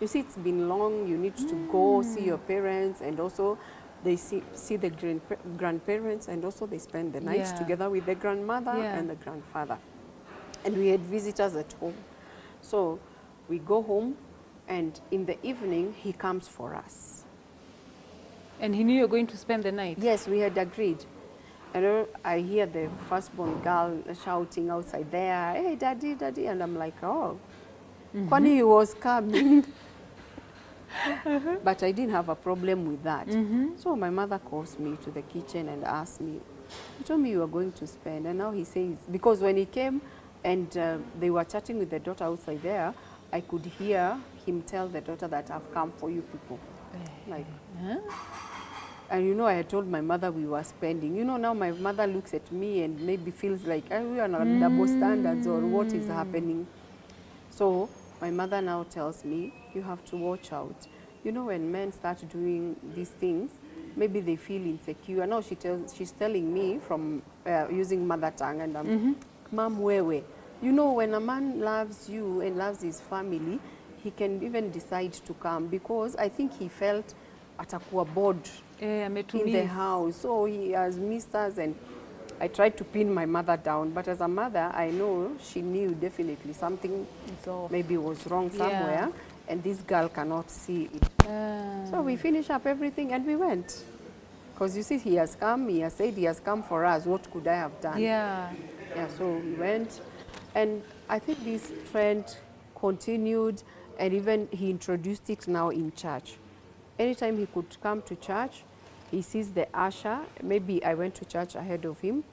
You see, it's been long. You need to go see your parents, and also they see the grandparents, and also they spend the night together with the grandmother and the grandfather. And we had visitors at home. So we go home, and in the evening, he comes for us. And he knew you were going to spend the night? Yes, we had agreed. And I hear the firstborn girl shouting outside there, "Hey, daddy, daddy." And I'm like, oh, kwani he was coming. But I didn't have a problem with that. So my mother calls me to the kitchen and asks me, "You told me you were going to spend." And now he says, because when he came and they were chatting with the daughter outside there, I could hear him tell the daughter that I've come for you people. Like, and you know, I had told my mother we were spending. You know, now my mother looks at me and maybe feels like, oh, we are on double standards or what is happening. So my mother now tells me, you have to watch out. You know, when men start doing these things, maybe they feel insecure. Now she's telling me from using mother tongue, and I'm, Mom, wewe. You know, when a man loves you and loves his family, he can even decide to come, because I think he felt atakuwa bored in the house. So he has missed us, and I tried to pin my mother down. But as a mother, I know she knew definitely something maybe was wrong somewhere, and this girl cannot see it. So we finished up everything and we went. Because you see, he has come, he has said he has come for us. What could I have done? Yeah, so we went. And I think this trend continued, and even he introduced it now in church. Anytime he could come to church, he sees the usher. Maybe I went to church ahead of him.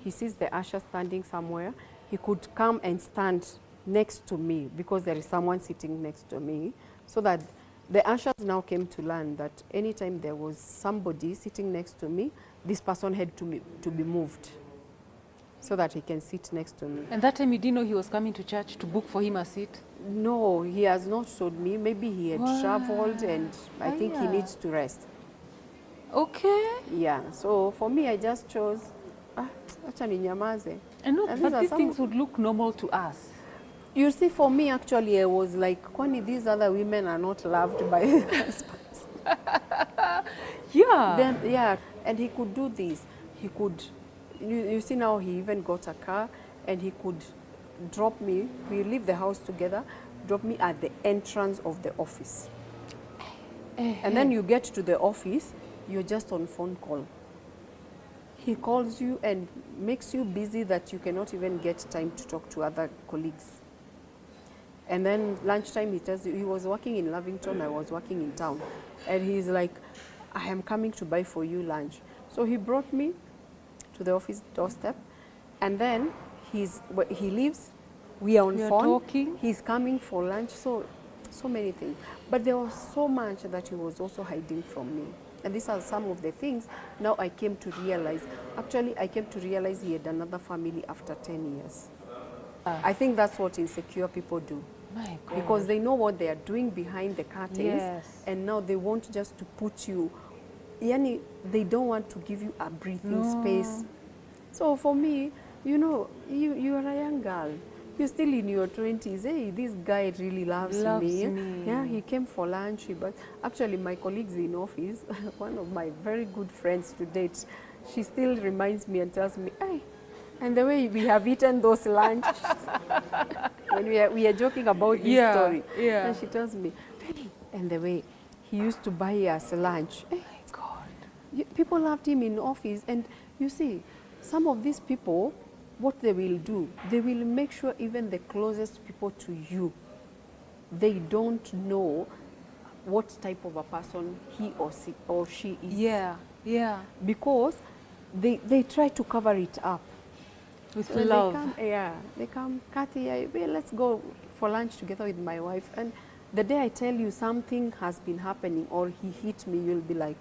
He sees the usher standing somewhere. He could come and stand next to me, because there is someone sitting next to me, so that the ushers now came to learn that anytime there was somebody sitting next to me, this person had to be moved, so that he can sit next to me. And that time you didn't know he was coming to church to book for him a seat? No, he has not told me. Maybe he had traveled, and I think he needs to rest. Okay. Yeah, so for me, I just chose, acha ninyamaze. And look, but these things would look normal to us. You see, for me, actually, I was like, kwani these other women are not loved by husbands. Then, and he could do this. He could, you see now, he even got a car, and he could drop me. We leave the house together, drop me at the entrance of the office. And then you get to the office, you're just on phone call. He calls you and makes you busy that you cannot even get time to talk to other colleagues. And then lunchtime, he tells you, he was working in Lavington, I was working in town. And he's like, I am coming to buy for you lunch. So he brought me to the office doorstep, and then he leaves, we are on phone, talking. He's coming for lunch, so many things. But there was so much that he was also hiding from me. And these are some of the things now I came to realize. Actually, I came to realize he had another family after 10 years. I think that's what insecure people do. My God. Because they know what they are doing behind the curtains, and now they want just to put you, yani, they don't want to give you a breathing space. So for me, you know, you are a young girl. You're still in your 20s. Hey, this guy really loves me. Yeah, he came for lunch. But actually, my colleagues in office, one of my very good friends to date, she still reminds me and tells me, hey, and the way we have eaten those lunch, when we are joking about this story, and she tells me, hey, and the way he used to buy us lunch. Hey, my God. People loved him in office. And you see, some of these people, what they will do, they will make sure even the closest people to you, they don't know what type of a person he or she is. Because they try to cover it up. With love. They come, Kathy, let's go for lunch together with my wife. And the day I tell you something has been happening or he hit me, you'll be like,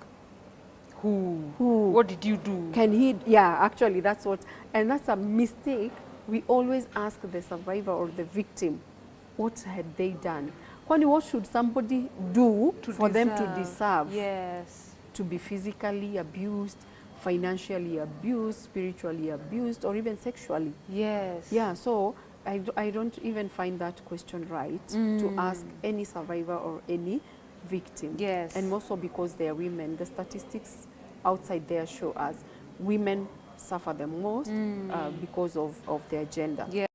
Who? What did you do? Can he? Yeah, actually, that's what, and that's a mistake. We always ask the survivor or the victim, what had they done? What should somebody do for them to deserve? To be physically abused, financially abused, spiritually abused, or even sexually. Yeah, so I don't even find that question right to ask any survivor or any victim. Yes. And more so because they are women. The statistics outside there show us women suffer the most because of their gender. Yeah.